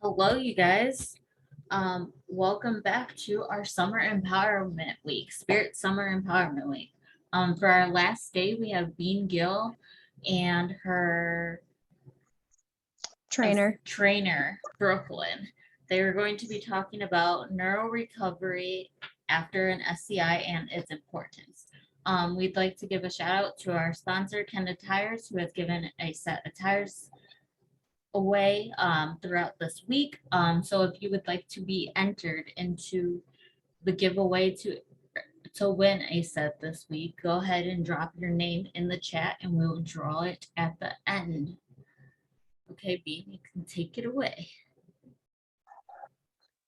Hello, you guys. Welcome back to our Summer Empowerment Week, Spirit Summer Empowerment Week. For our last day, we have Bean Gill and her trainer, Brooklyn. They are going to be talking about neurorecovery after an SCI and its importance. We'd like to give a shout out to our sponsor, Kenda Tires, who has given a set of tires away throughout this week. So if you would like to be entered into the giveaway to win a set this week, go ahead and drop your name in the chat and we'll draw it at the end. Okay, Bean, you can take it away.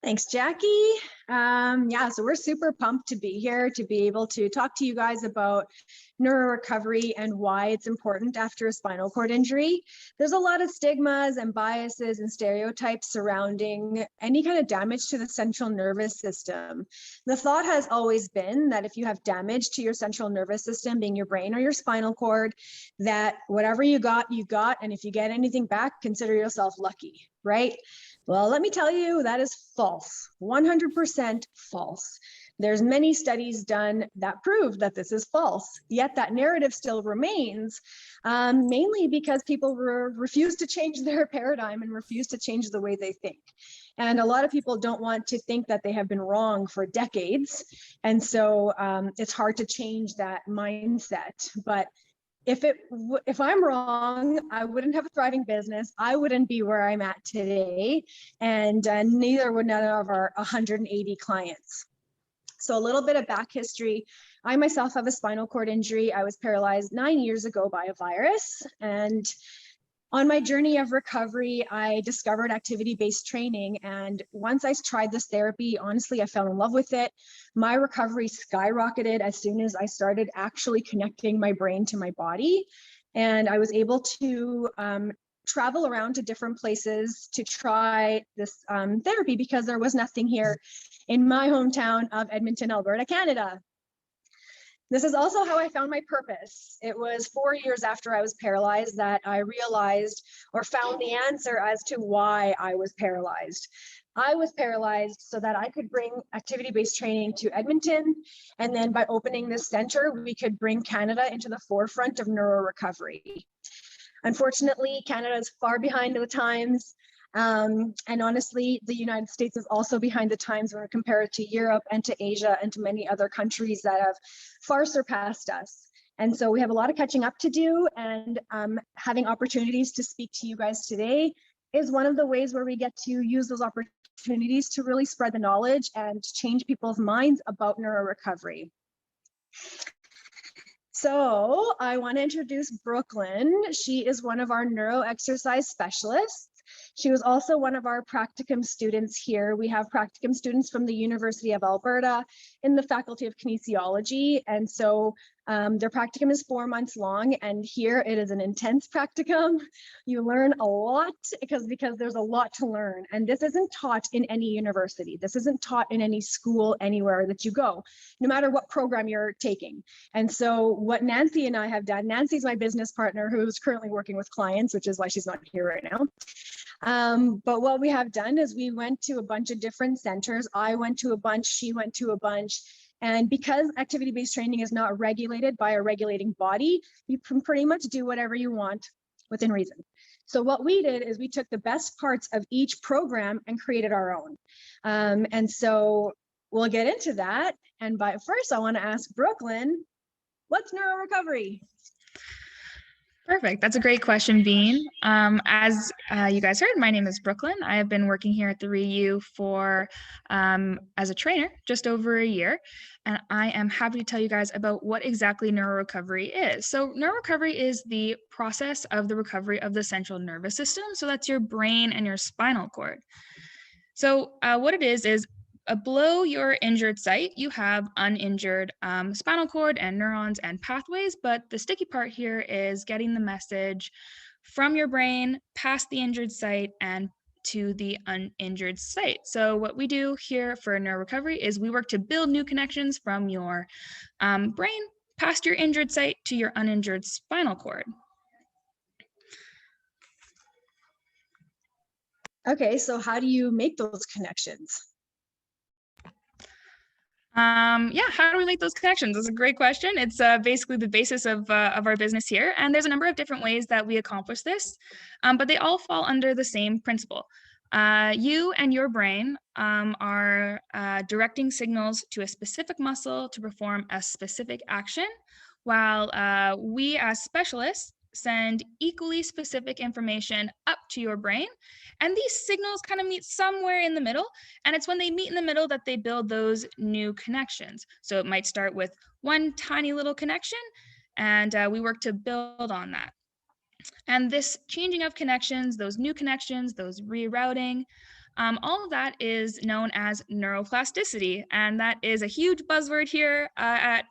Thanks, Jackie. So we're super pumped to be here to be able to talk to you guys about neurorecovery and why it's important after a spinal cord injury. There's a lot of stigmas and biases and stereotypes surrounding any kind of damage to the central nervous system. The thought has always been that if you have damage to your central nervous system, being your brain or your spinal cord, that whatever you got, and if you get anything back, consider yourself lucky, right? Well, let me tell you, that is false, 100% false. There's many studies done that prove that this is false, yet that narrative still remains, mainly because people refuse to change their paradigm and refuse to change the way they think. And a lot of people don't want to think that they have been wrong for decades. And so it's hard to change that mindset. But if I'm wrong, I wouldn't have a thriving business. I wouldn't be where I'm at today, and neither would none of our 180 clients. So a little bit of back history. I myself have a spinal cord injury. I was paralyzed 9 years ago by a virus, and on my journey of recovery, I discovered activity-based training. And once I tried this therapy, honestly, I fell in love with it. My recovery skyrocketed as soon as I started actually connecting my brain to my body. And I was able to travel around to different places to try this therapy because there was nothing here in my hometown of Edmonton, Alberta, Canada. This is also how I found my purpose. It was 4 years after I was paralyzed that I realized or found the answer as to why I was paralyzed. I was paralyzed so that I could bring activity-based training to Edmonton. And then by opening this center, we could bring Canada into the forefront of neurorecovery. Unfortunately, Canada is far behind the times. And honestly, the United States is also behind the times when we compare it to Europe and to Asia and to many other countries that have far surpassed us. And so we have a lot of catching up to do, and having opportunities to speak to you guys today is one of the ways where we get to use those opportunities to really spread the knowledge and change people's minds about neurorecovery. So I want to introduce Brooklyn. She is one of our Neuroexercise Specialists. She was also one of our practicum students here. We have practicum students from the University of Alberta in the Faculty of Kinesiology. And so their practicum is 4 months long, and here it is an intense practicum. You learn a lot because there's a lot to learn. And this isn't taught in any university. This isn't taught in any school anywhere that you go, no matter what program you're taking. And so what Nancy and I have done, Nancy's my business partner who's currently working with clients, which is why she's not here right now. But what we have done is we went to a bunch of different centers. I went to a bunch, she went to a bunch. And because activity-based training is not regulated by a regulating body, you can pretty much do whatever you want within reason. So what we did is we took the best parts of each program and created our own. And so we'll get into that. But first, I want to ask Brooklyn, what's neurorecovery? Perfect. That's a great question, Bean. As you guys heard, my name is Brooklyn. I have been working here at the ReYu for, as a trainer, just over a year. And I am happy to tell you guys about what exactly neurorecovery is. So neurorecovery is the process of the recovery of the central nervous system. So that's your brain and your spinal cord. So what it is below your injured site, you have uninjured spinal cord and neurons and pathways, but the sticky part here is getting the message from your brain past the injured site and to the uninjured site. So what we do here for neurorecovery is we work to build new connections from your brain past your injured site to your uninjured spinal cord. Okay, so how do you make those connections? Yeah, how do we make those connections? That's a great question. It's basically the basis of our business here. And there's a number of different ways that we accomplish this, but they all fall under the same principle. You and your brain are directing signals to a specific muscle to perform a specific action, while we as specialists send equally specific information up to your brain. And these signals kind of meet somewhere in the middle. And it's when they meet in the middle that they build those new connections. So it might start with one tiny little connection, and we work to build on that. And this changing of connections, those new connections, those rerouting, all of that is known as neuroplasticity. And that is a huge buzzword here at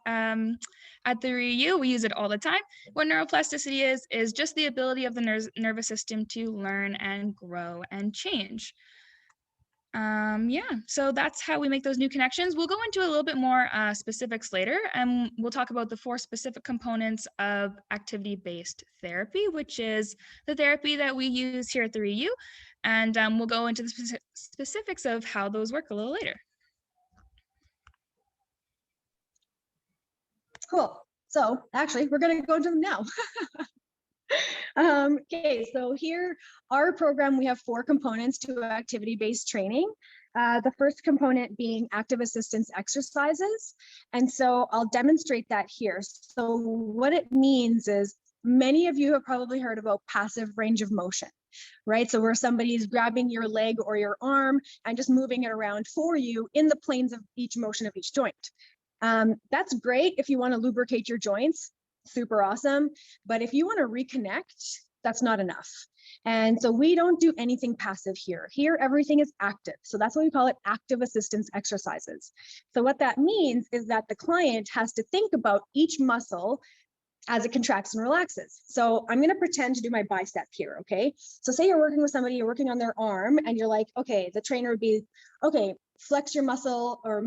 the ReYu. We use it all the time. What neuroplasticity is just the ability of the nervous system to learn and grow and change. Yeah, so that's how we make those new connections. We'll go into a little bit more specifics later, and we'll talk about the 4 specific components of activity-based therapy, which is the therapy that we use here at the ReYu, and we'll go into the specifics of how those work a little later. Cool. So actually, we're going to go into them now. Okay, so here, our program, we have 4 components to activity-based training. The first component being active assistance exercises. And so I'll demonstrate that here. So what it means is many of you have probably heard about passive range of motion, right? So where somebody is grabbing your leg or your arm and just moving it around for you in the planes of each motion of each joint. That's great if you want to lubricate your joints. Super awesome. But if you want to reconnect, that's not enough. And so we don't do anything passive here. Here, everything is active. So that's why we call it active assistance exercises. So what that means is that the client has to think about each muscle as it contracts and relaxes. So I'm going to pretend to do my bicep here, okay? So say you're working with somebody, you're working on their arm, and you're like, okay, the trainer would be, okay, flex your muscle or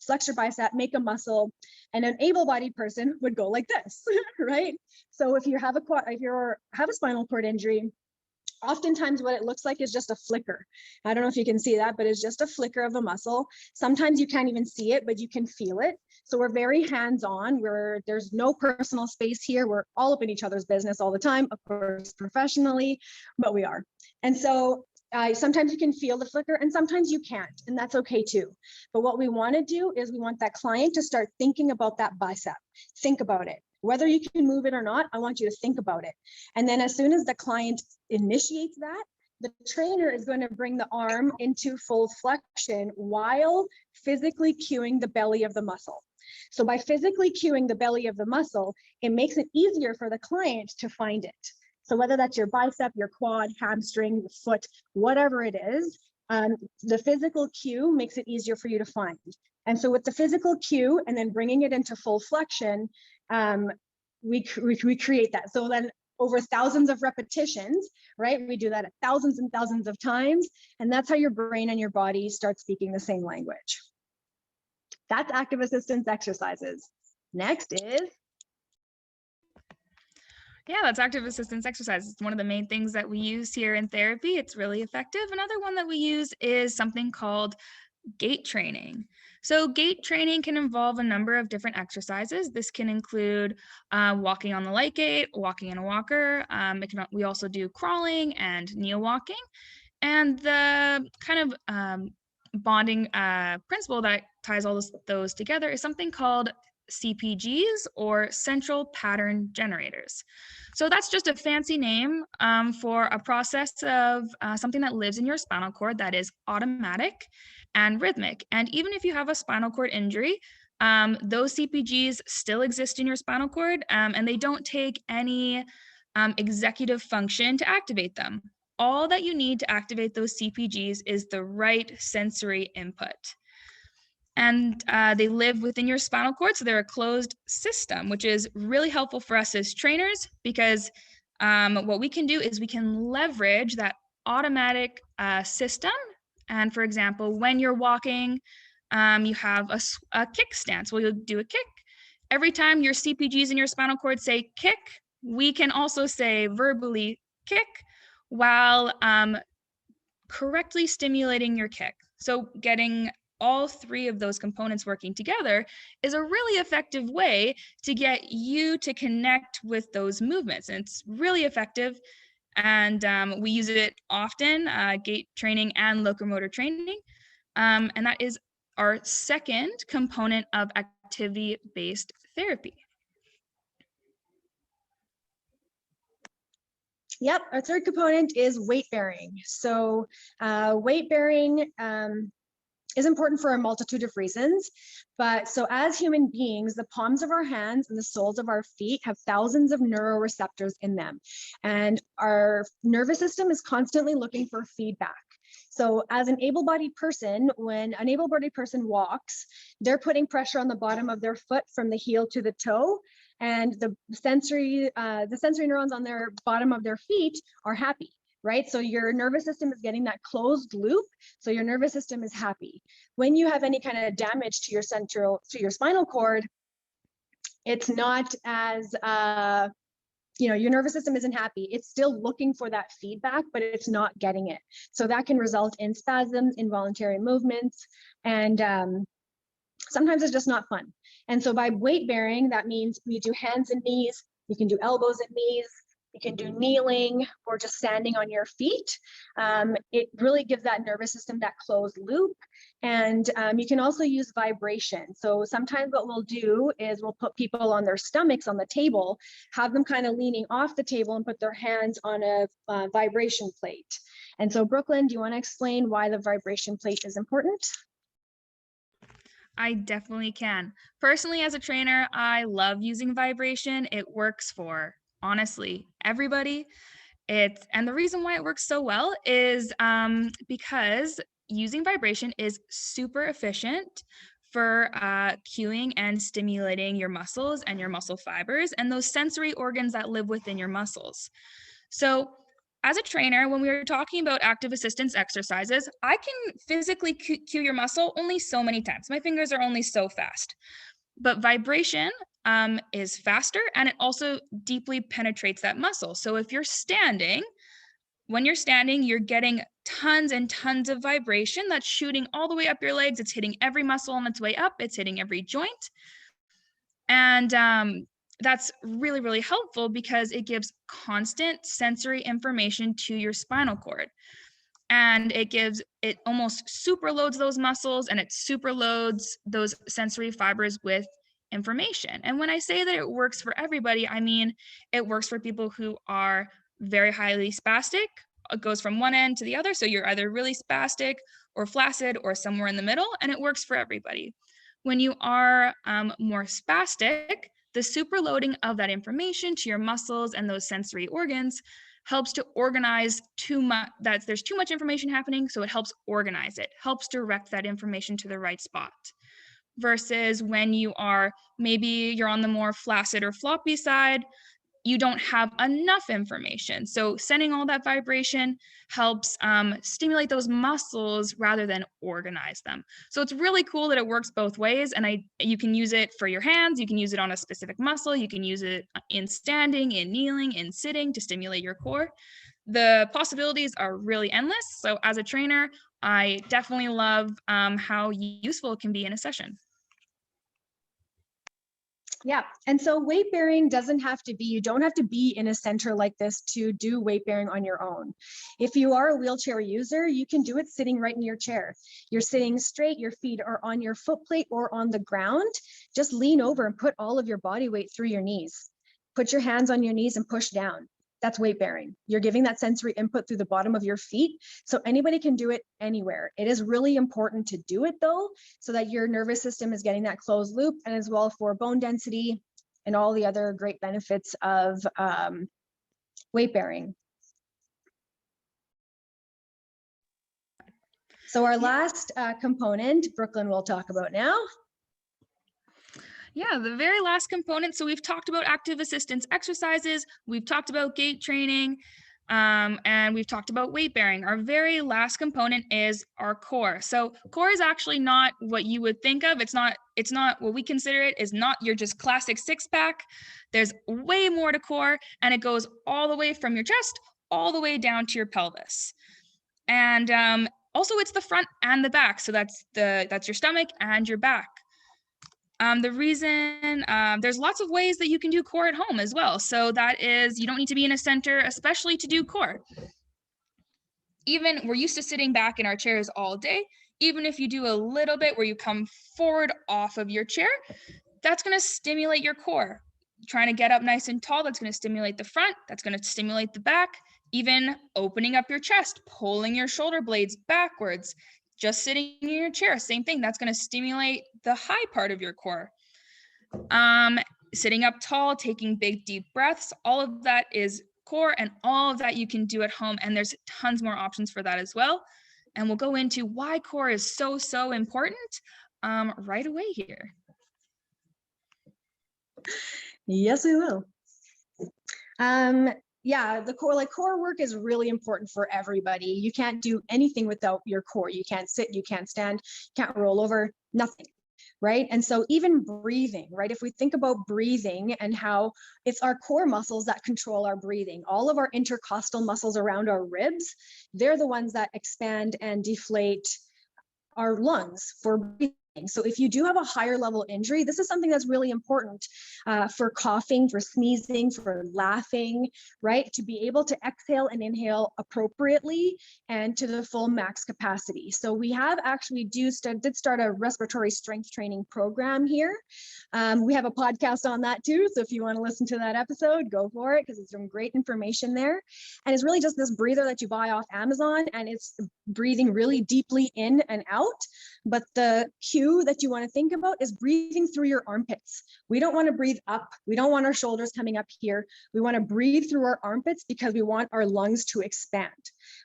flex your bicep, make a muscle. And an able-bodied person would go like this, right? So if you have a spinal cord injury, oftentimes what it looks like is just a flicker. I don't know if you can see that, but it's just a flicker of a muscle. Sometimes you can't even see it, but you can feel it. So we're very hands-on, there's no personal space here. We're all up in each other's business all the time, of course, professionally, but we are. And so sometimes you can feel the flicker and sometimes you can't, and that's okay too. But what we want to do is we want that client to start thinking about that bicep. Think about it. Whether you can move it or not, I want you to think about it. And then as soon as the client initiates that, the trainer is going to bring the arm into full flexion while physically cueing the belly of the muscle. So by physically cueing the belly of the muscle, it makes it easier for the client to find it. So whether that's your bicep, your quad, hamstring, foot, whatever it is, the physical cue makes it easier for you to find. And so with the physical cue and then bringing it into full flexion, we create that. So then over thousands of repetitions, right? We do that at thousands and thousands of times. And that's how your brain and your body start speaking the same language. That's active assistance exercises. Next is. Yeah, that's active assistance exercise. It's one of the main things that we use here in therapy. It's really effective. Another one that we use is something called gait training. So gait training can involve a number of different exercises. This can include walking on the light gait, walking in a walker. We also do crawling and neo walking. And the kind of bonding principle that ties all those together is something called CPGs, or central pattern generators. So that's just a fancy name for a process of something that lives in your spinal cord that is automatic and rhythmic. And even if you have a spinal cord injury, those CPGs still exist in your spinal cord, and they don't take any executive function to activate them. All that you need to activate those CPGs is the right sensory input. And they live within your spinal cord, so they're a closed system, which is really helpful for us as trainers, because what we can do is we can leverage that automatic system. And for example, when you're walking, you have a kick stance. Well, you'll do a kick. Every time your CPGs in your spinal cord say kick, we can also say verbally kick, while correctly stimulating your kick. So getting all three of those components working together is a really effective way to get you to connect with those movements. And it's really effective. And we use it often, gait training and locomotor training. And that is our second component of activity-based therapy. Yep, our third component is weight bearing. So weight bearing is important for a multitude of reasons. But so as human beings, the palms of our hands and the soles of our feet have thousands of neuroreceptors in them. And our nervous system is constantly looking for feedback. So as an able-bodied person, when an able-bodied person walks, they're putting pressure on the bottom of their foot from the heel to the toe, and the sensory neurons on their bottom of their feet are happy, right? So your nervous system is getting that closed loop. So your nervous system is happy. When you have any kind of damage to your spinal cord, it's not as, your nervous system isn't happy. It's still looking for that feedback, but it's not getting it. So that can result in spasms, involuntary movements, and sometimes it's just not fun. And so by weight bearing, that means you do hands and knees, you can do elbows and knees, you can do kneeling or just standing on your feet. It really gives that nervous system that closed loop. And you can also use vibration. So sometimes what we'll do is we'll put people on their stomachs on the table, have them kind of leaning off the table and put their hands on a vibration plate. And so Brooklyn, do you want to explain why the vibration plate is important? I definitely can. Personally, as a trainer, I love using vibration. It works for, honestly, everybody. And the reason why it works so well is because using vibration is super efficient for cueing and stimulating your muscles and your muscle fibers and those sensory organs that live within your muscles. So as a trainer, when we were talking about active assistance exercises, I can physically cue your muscle only so many times. My fingers are only so fast. But vibration is faster, and it also deeply penetrates that muscle. So if you're standing, when you're standing, you're getting tons and tons of vibration that's shooting all the way up your legs. It's hitting every muscle on its way up. It's hitting every joint. And that's really, really helpful because it gives constant sensory information to your spinal cord. And it almost super loads those muscles, and it super loads those sensory fibers with information. And when I say that it works for everybody, I mean, it works for people who are very highly spastic. It goes from one end to the other. So you're either really spastic or flaccid or somewhere in the middle, and it works for everybody. When you are more spastic, the superloading of that information to your muscles and those sensory organs helps to organize too much, that there's too much information happening, so it helps organize it, helps direct that information to the right spot. Versus when you are, maybe you're on the more flaccid or floppy side, you don't have enough information. So sending all that vibration helps stimulate those muscles rather than organize them. So it's really cool that it works both ways. And you can use it for your hands, you can use it on a specific muscle, you can use it in standing, in kneeling, in sitting to stimulate your core. The possibilities are really endless. So as a trainer, I definitely love how useful it can be in a session. Yeah, and so weight bearing doesn't have to be, you don't have to be in a center like this to do weight bearing on your own. If you are a wheelchair user, you can do it sitting right in your chair. You're sitting straight, your feet are on your foot plate or on the ground. Just lean over and put all of your body weight through your knees. Put your hands on your knees and push down. That's weight bearing. You're giving that sensory input through the bottom of your feet. So anybody can do it anywhere. It is really important to do it though, so that your nervous system is getting that closed loop, and as well for bone density and all the other great benefits of weight bearing. So our last component, Brooklyn will talk about now. Yeah, the very last component. So we've talked about active assistance exercises, we've talked about gait training, and we've talked about weight bearing. Our very last component is our core. So core is actually not what you would think of. It's not what we consider it is not your just classic six-pack. There's way more to core, and it goes all the way from your chest all the way down to your pelvis. And also it's the front and the back. So that's your stomach and your back. The reason, there's lots of ways that you can do core at home as well. So that is, you don't need to be in a center, especially to do core. Even we're used to sitting back in our chairs all day. Even if you do a little bit where you come forward off of your chair, that's going to stimulate your core. Trying to get up nice and tall, that's going to stimulate the front, that's going to stimulate the back. Even opening up your chest, pulling your shoulder blades backwards, just sitting in your chair, same thing, that's going to stimulate the high part of your core. Sitting up tall, taking big deep breaths, all of that is core, and all of that you can do at home, and there's tons more options for that as well. And we'll go into why core is so important right away here. Yes, we will. Yeah, the core work is really important for everybody. You can't do anything without your core. You can't sit, you can't stand, can't roll over, nothing, right? And so even breathing, right? If we think about breathing and how it's our core muscles that control our breathing, all of our intercostal muscles around our ribs, they're the ones that expand and deflate our lungs for breathing. So if you do have a higher level injury, this is something that's really important for coughing, for sneezing, for laughing, right? To be able to exhale and inhale appropriately and to the full max capacity. So we have actually did start a respiratory strength training program here. We have a podcast on that too. So if you want to listen to that episode, go for it, because it's some great information there. And it's really just this breather that you buy off Amazon, and it's breathing really deeply in and out. But the cue that you want to think about is breathing through your armpits. We don't want to breathe up. We don't want our shoulders coming up here. We want to breathe through our armpits because we want our lungs to expand,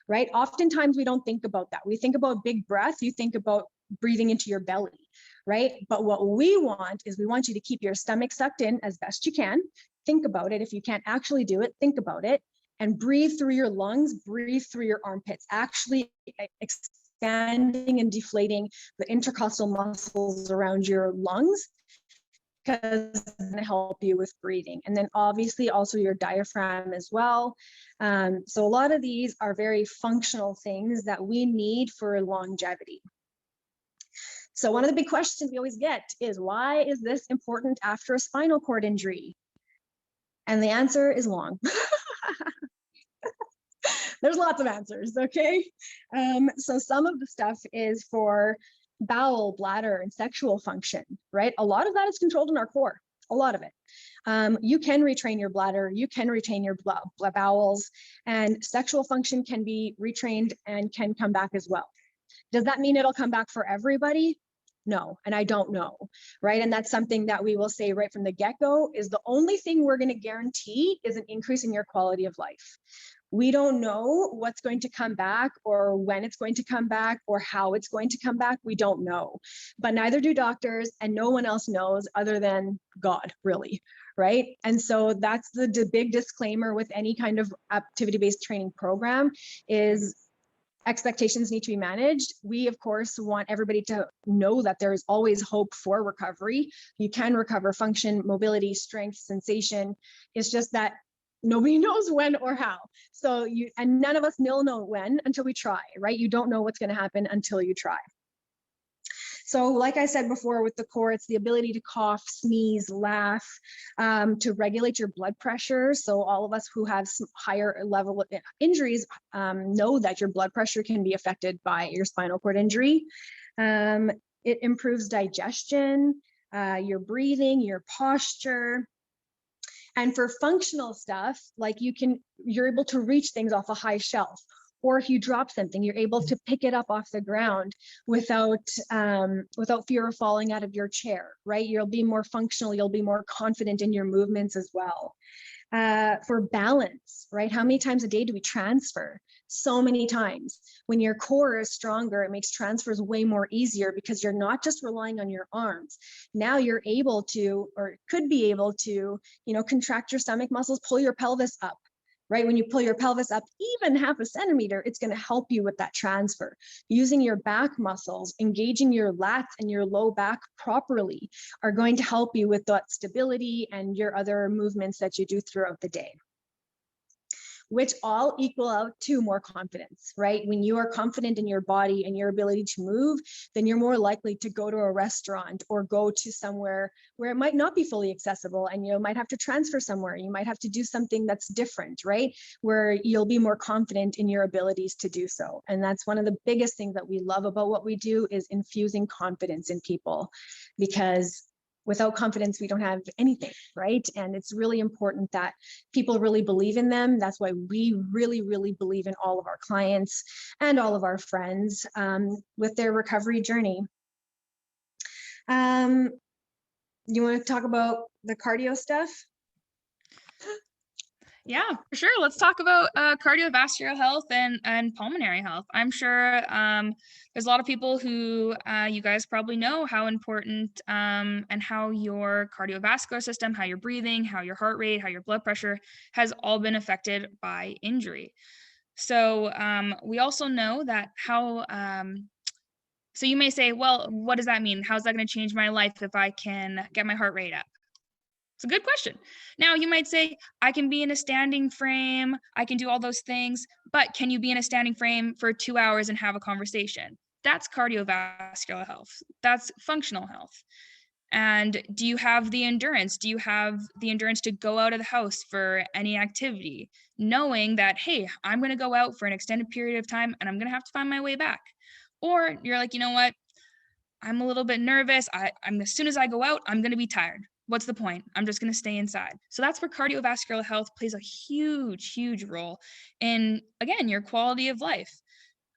right? Oftentimes we don't think about that. We think about big breath. You think about breathing into your belly, right? But what we want is we want you to keep your stomach sucked in as best you can. Think about it. If you can't actually do it, think about it, and breathe through your lungs, breathe through your armpits, actually expanding and deflating the intercostal muscles around your lungs, because it's going to help you with breathing. And then obviously also your diaphragm as well. So a lot of these are very functional things that we need for longevity. So one of the big questions we always get is, why is this important after a spinal cord injury? And the answer is long. There's lots of answers, okay? So some of the stuff is for bowel, bladder, and sexual function, right? A lot of that is controlled in our core, a lot of it. You can retrain your bladder, you can retain your bowels, and sexual function can be retrained and can come back as well. Does that mean it'll come back for everybody? No, and I don't know, right? And that's something that we will say right from the get-go, is the only thing we're going to guarantee is an increase in your quality of life. We don't know what's going to come back, or when it's going to come back, or how it's going to come back. We don't know, but neither do doctors, and no one else knows other than God, really, right? And so that's the big disclaimer with any kind of activity-based training program, is expectations need to be managed. We, of course, want everybody to know that there is always hope for recovery. You can recover function, mobility, strength, sensation. It's just that nobody knows when or how. So and none of us will know when until we try, right? You don't know what's going to happen until you try. So like I said before, with the core, it's the ability to cough, sneeze, laugh, to regulate your blood pressure. So all of us who have some higher level injuries know that your blood pressure can be affected by your spinal cord injury. It improves digestion, your breathing, your posture. And for functional stuff, like you're able to reach things off a high shelf, or if you drop something, you're able to pick it up off the ground without fear of falling out of your chair, right? You'll be more functional, you'll be more confident in your movements as well. For balance, right? How many times a day do we transfer? So many times. When your core is stronger, it makes transfers way more easier, because you're not just relying on your arms. Now you're able to, or could be able to, contract your stomach muscles, pull your pelvis up, right? When you pull your pelvis up even half a centimeter, it's going to help you with that transfer. Using your back muscles, engaging your lats and your low back properly are going to help you with that stability and your other movements that you do throughout the day. which all equal out to more confidence, right? When you are confident in your body and your ability to move, then you're more likely to go to a restaurant or go to somewhere where it might not be fully accessible, and you might have to transfer somewhere. You might have to do something that's different, right? Where you'll be more confident in your abilities to do so. And that's one of the biggest things that we love about what we do, is infusing confidence in people, because without confidence, we don't have anything, right? And it's really important that people really believe in them. That's why we really, really believe in all of our clients and all of our friends with their recovery journey. You want to talk about the cardio stuff? Yeah, for sure. Let's talk about cardiovascular health and pulmonary health. I'm sure there's a lot of people who you guys probably know how important and how your cardiovascular system, how you're breathing, how your heart rate, how your blood pressure has all been affected by injury. So we also know that so you may say, well, what does that mean? How's that going to change my life if I can get my heart rate up? It's a good question. Now, you might say, I can be in a standing frame, I can do all those things, but can you be in a standing frame for 2 hours and have a conversation? That's cardiovascular health. That's functional health. And do you have the endurance? Do you have the endurance to go out of the house for any activity, knowing that, hey, I'm going to go out for an extended period of time and I'm going to have to find my way back? Or you're like, you know what? I'm a little bit nervous. I'm as soon as I go out, I'm going to be tired. What's the point? I'm just going to stay inside. So that's where cardiovascular health plays a huge, huge role in, again, your quality of life.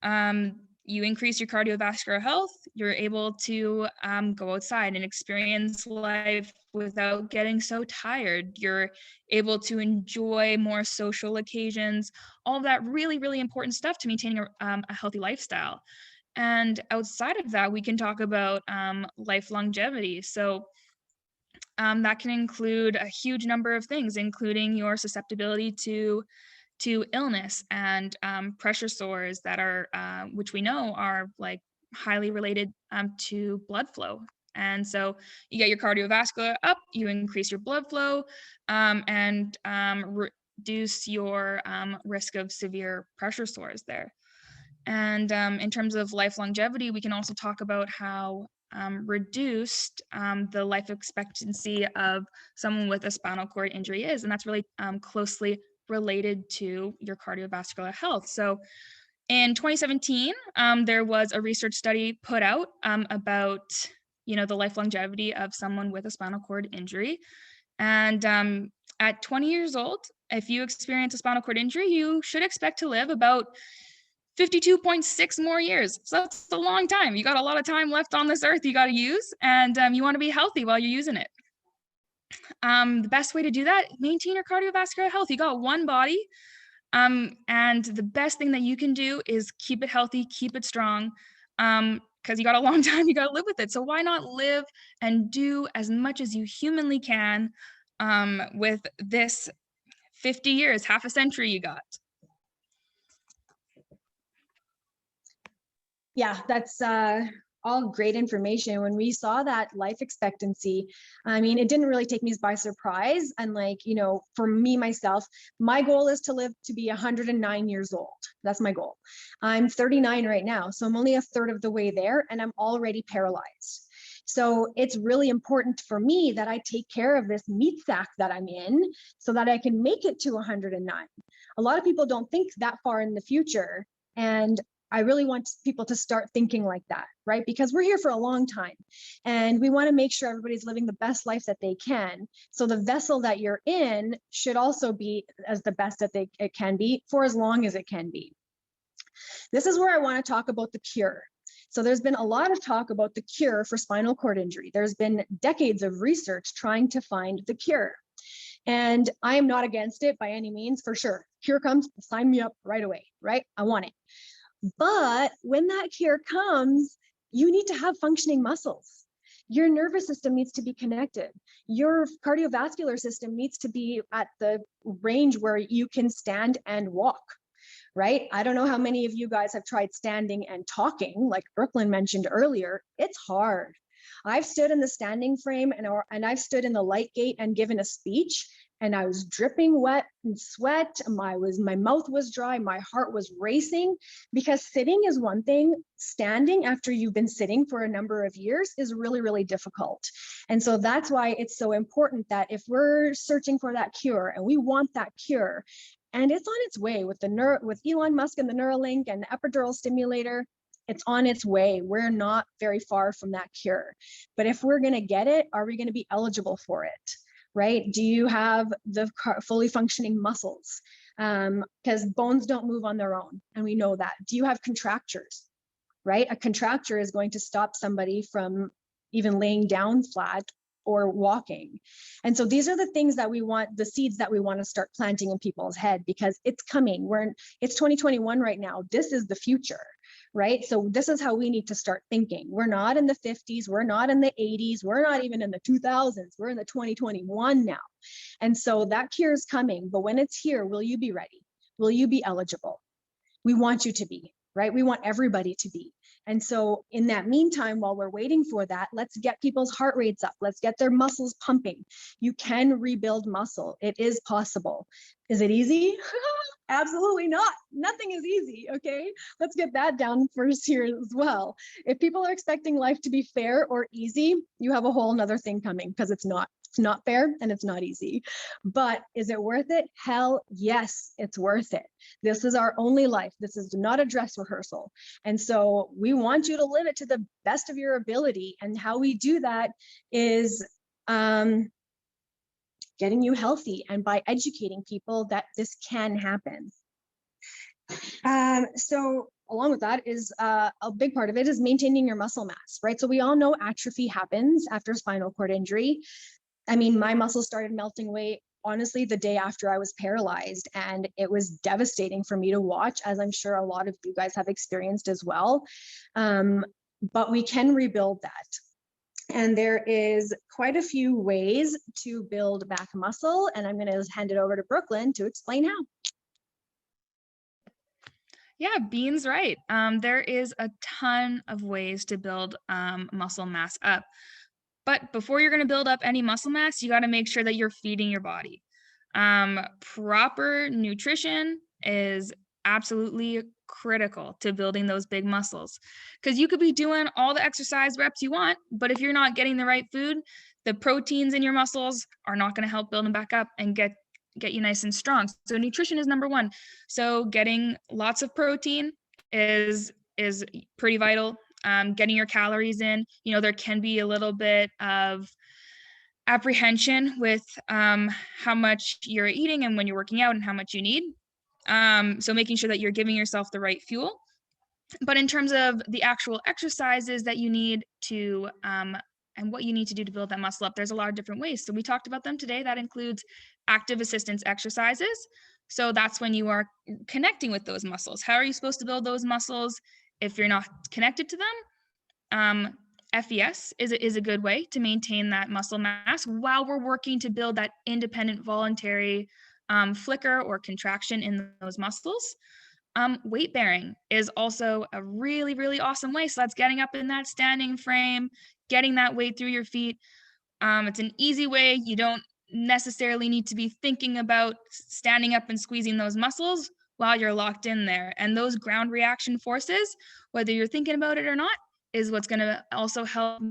You increase your cardiovascular health, you're able to go outside and experience life without getting so tired. You're able to enjoy more social occasions, all of that really, really important stuff to maintaining a healthy lifestyle. And outside of that, we can talk about life longevity. So that can include a huge number of things, including your susceptibility to illness and pressure sores that are, which we know are like highly related to blood flow. And so you get your cardiovascular up, you increase your blood flow, and reduce your risk of severe pressure sores there. And in terms of life longevity, we can also talk about how reduced the life expectancy of someone with a spinal cord injury is. And that's really closely related to your cardiovascular health. So in 2017, there was a research study put out about, the life longevity of someone with a spinal cord injury. And at 20 years old, if you experience a spinal cord injury, you should expect to live about 52.6 more years. So that's a long time. You got a lot of time left on this earth you got to use, and you want to be healthy while you're using it. The best way to do that, maintain your cardiovascular health. You got one body, and the best thing that you can do is keep it healthy, keep it strong, because you got a long time you got to live with it. So why not live and do as much as you humanly can with this 50 years, half a century you got. Yeah, that's all great information. When we saw that life expectancy, I mean, it didn't really take me by surprise. And for me, myself, my goal is to live to be 109 years old. That's my goal. I'm 39 right now, so I'm only a third of the way there, and I'm already paralyzed. So it's really important for me that I take care of this meat sack that I'm in so that I can make it to 109. A lot of people don't think that far in the future. And I really want people to start thinking like that, right? Because we're here for a long time, and we want to make sure everybody's living the best life that they can. So the vessel that you're in should also be as the best that it can be for as long as it can be. This is where I want to talk about the cure. So there's been a lot of talk about the cure for spinal cord injury. There's been decades of research trying to find the cure. And I am not against it by any means, for sure. Cure comes, sign me up right away, right? I want it. But when that cure comes, you need to have functioning muscles. Your nervous system needs to be connected. Your cardiovascular system needs to be at the range where you can stand and walk, right? I don't know how many of you guys have tried standing and talking, like Brooklyn mentioned earlier. It's hard. I've stood in the standing frame and I've stood in the light gate and given a speech, and I was dripping wet and sweat. My mouth was dry, my heart was racing, because sitting is one thing. Standing after you've been sitting for a number of years is really, really difficult. And so that's why it's so important that if we're searching for that cure and we want that cure, and it's on its way with with Elon Musk and the Neuralink and the epidural stimulator, it's on its way. We're not very far from that cure. But if we're going to get it, are we going to be eligible for it? Right? Do you have the fully functioning muscles? Because bones don't move on their own, and we know that. Do you have contractures? Right? A contracture is going to stop somebody from even laying down flat or walking. And so these are the things that we want, the seeds that we want to start planting in people's head, because it's coming. It's 2021 right now. This is the future, right? So this is how we need to start thinking. We're not in the 50s, we're not in the 80s, we're not even in the 2000s, we're in the 2021 now. And so that cure is coming, but when it's here, will you be ready? Will you be eligible? We want you to be, right? We want everybody to be. And so in that meantime, while we're waiting for that, let's get people's heart rates up. Let's get their muscles pumping. You can rebuild muscle. It is possible. Is it easy? Absolutely not. Nothing is easy, okay? Let's get that down first here as well. If people are expecting life to be fair or easy, you have a whole nother thing coming, because it's not. It's not fair and it's not easy. But is it worth it? Hell yes, it's worth it. This is our only life. This is not a dress rehearsal. And so we want you to live it to the best of your ability. And how we do that is getting you healthy, and by educating people that this can happen. So along with that is a big part of it is maintaining your muscle mass, right? So we all know atrophy happens after spinal cord injury. I mean, my muscles started melting away, honestly, the day after I was paralyzed, and it was devastating for me to watch, as I'm sure a lot of you guys have experienced as well. But we can rebuild that. And there is quite a few ways to build back muscle, and I'm going to hand it over to Brooklyn to explain how. Yeah, Bean's right. There is a ton of ways to build muscle mass up. But before you're going to build up any muscle mass, you got to make sure that you're feeding your body. Proper nutrition is absolutely critical to building those big muscles, because you could be doing all the exercise reps you want, but if you're not getting the right food, the proteins in your muscles are not going to help build them back up and get you nice and strong. So nutrition is number one. So getting lots of protein is pretty vital. Getting your calories in, there can be a little bit of apprehension with how much you're eating and when you're working out and how much you need. So making sure that you're giving yourself the right fuel. But in terms of the actual exercises that you need to, and what you need to do to build that muscle up, there's a lot of different ways. So we talked about them today. That includes active assistance exercises. So that's when you are connecting with those muscles. How are you supposed to build those muscles if you're not connected to them? FES is a good way to maintain that muscle mass while we're working to build that independent voluntary flicker or contraction in those muscles. Weight bearing is also a really, really awesome way. So that's getting up in that standing frame, getting that weight through your feet. It's an easy way. You don't necessarily need to be thinking about standing up and squeezing those muscles while you're locked in there. And those ground reaction forces, whether you're thinking about it or not, is what's going to also help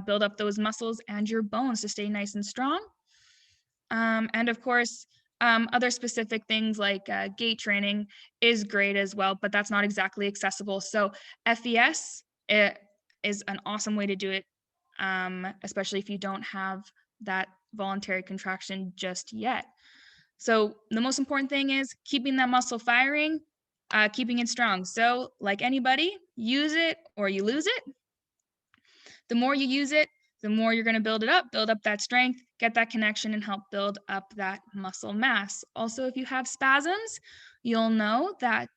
build up those muscles and your bones to stay nice and strong. And of course, other specific things like gait training is great as well, but that's not exactly accessible. So FES is an awesome way to do it, especially if you don't have that voluntary contraction just yet. So the most important thing is keeping that muscle firing, keeping it strong. So like anybody, use it or you lose it. The more you use it, the more you're going to build up that strength, get that connection, and help build up that muscle mass. Also, if you have spasms, you'll know that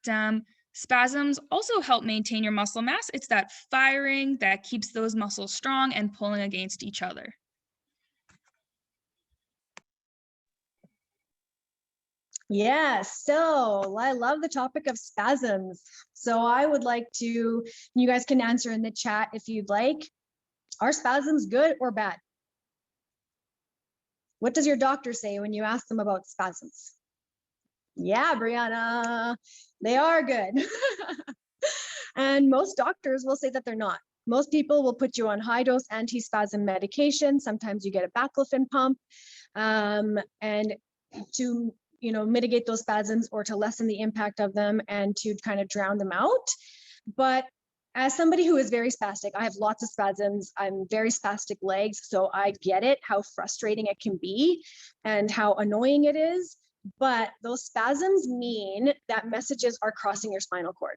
spasms also help maintain your muscle mass. It's that firing that keeps those muscles strong and pulling against each other. Yeah, so I love the topic of spasms. So I would like to, you guys can answer in the chat if you'd like. Are spasms good or bad? What does your doctor say when you ask them about spasms? Yeah, Brianna, they are good. And most doctors will say that they're not. Most people will put you on high dose antispasm medication. Sometimes you get a baclofen pump, and to mitigate those spasms or to lessen the impact of them and to kind of drown them out. But as somebody who is very spastic, I have lots of spasms. I'm very spastic legs, so I get it, how frustrating it can be and how annoying it is. But those spasms mean that messages are crossing your spinal cord.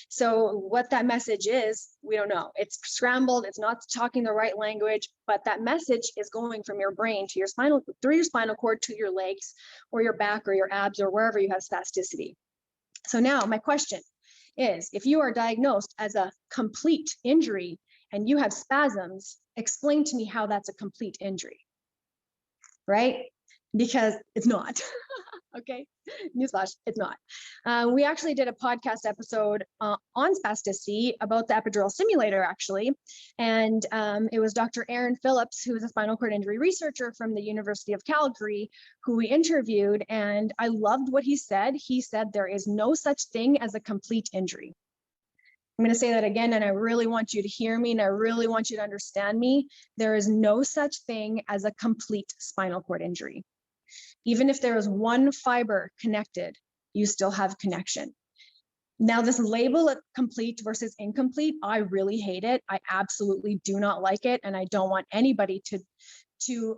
So what that message is, we don't know. It's scrambled, it's not talking the right language, but that message is going from your brain to your through your spinal cord to your legs or your back or your abs or wherever you have spasticity. So now my question is, if you are diagnosed as a complete injury and you have spasms, explain to me how that's a complete injury, right? Because it's not. Okay, newsflash, it's not. We actually did a podcast episode on spasticity about the epidural simulator, actually. And it was Dr. Aaron Phillips, who is a spinal cord injury researcher from the University of Calgary, who we interviewed. And I loved what he said. He said there is no such thing as a complete injury. I'm going to say that again, and I really want you to hear me, and I really want you to understand me. There is no such thing as a complete spinal cord injury. Even if there is one fiber connected, you still have connection. Now, this label of complete versus incomplete, I really hate it. I absolutely do not like it. And I don't want anybody to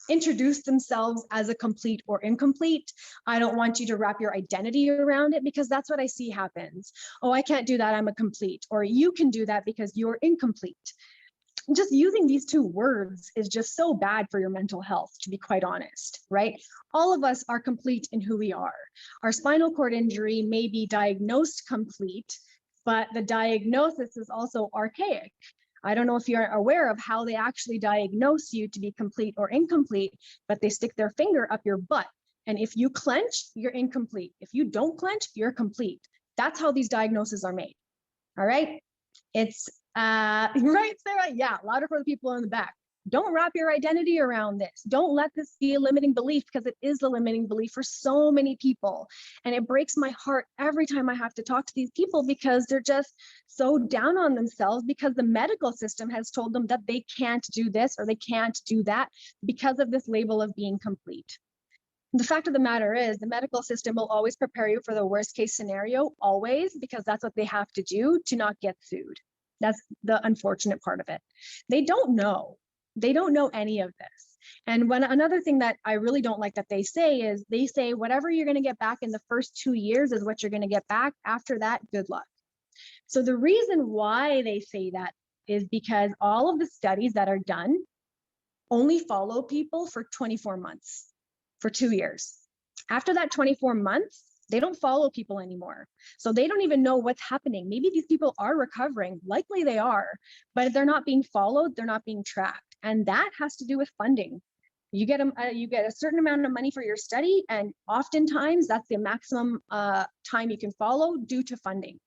introduce themselves as a complete or incomplete. I don't want you to wrap your identity around it, because that's what I see happens. Oh, I can't do that, I'm a complete. Or you can do that because you're incomplete. Just using these two words is just so bad for your mental health, to be quite honest, right? All of us are complete in who we are. Our spinal cord injury may be diagnosed complete, but the diagnosis is also archaic. I don't know if you're aware of how they actually diagnose you to be complete or incomplete, but they stick their finger up your butt. And if you clench, you're incomplete. If you don't clench, you're complete. That's how these diagnoses are made. All right. It's right, Sarah? Yeah, louder for the people in the back. Don't wrap your identity around this. Don't let this be a limiting belief, because it is a limiting belief for so many people. And it breaks my heart every time I have to talk to these people, because they're just so down on themselves because the medical system has told them that they can't do this or they can't do that because of this label of being complete. The fact of the matter is, the medical system will always prepare you for the worst case scenario, always, because that's what they have to do to not get sued. That's the unfortunate part of it. They don't know. They don't know any of this. And another thing that I really don't like that they say is, they say whatever you're going to get back in the first 2 years is what you're going to get back. After that, good luck. So the reason why they say that is because all of the studies that are done only follow people for 24 months. For 2 years. After that 24 months, they don't follow people anymore. So they don't even know what's happening. Maybe these people are recovering, likely they are, but they're not being followed, they're not being tracked. And that has to do with funding. You get a certain amount of money for your study, and oftentimes that's the maximum time you can follow due to funding.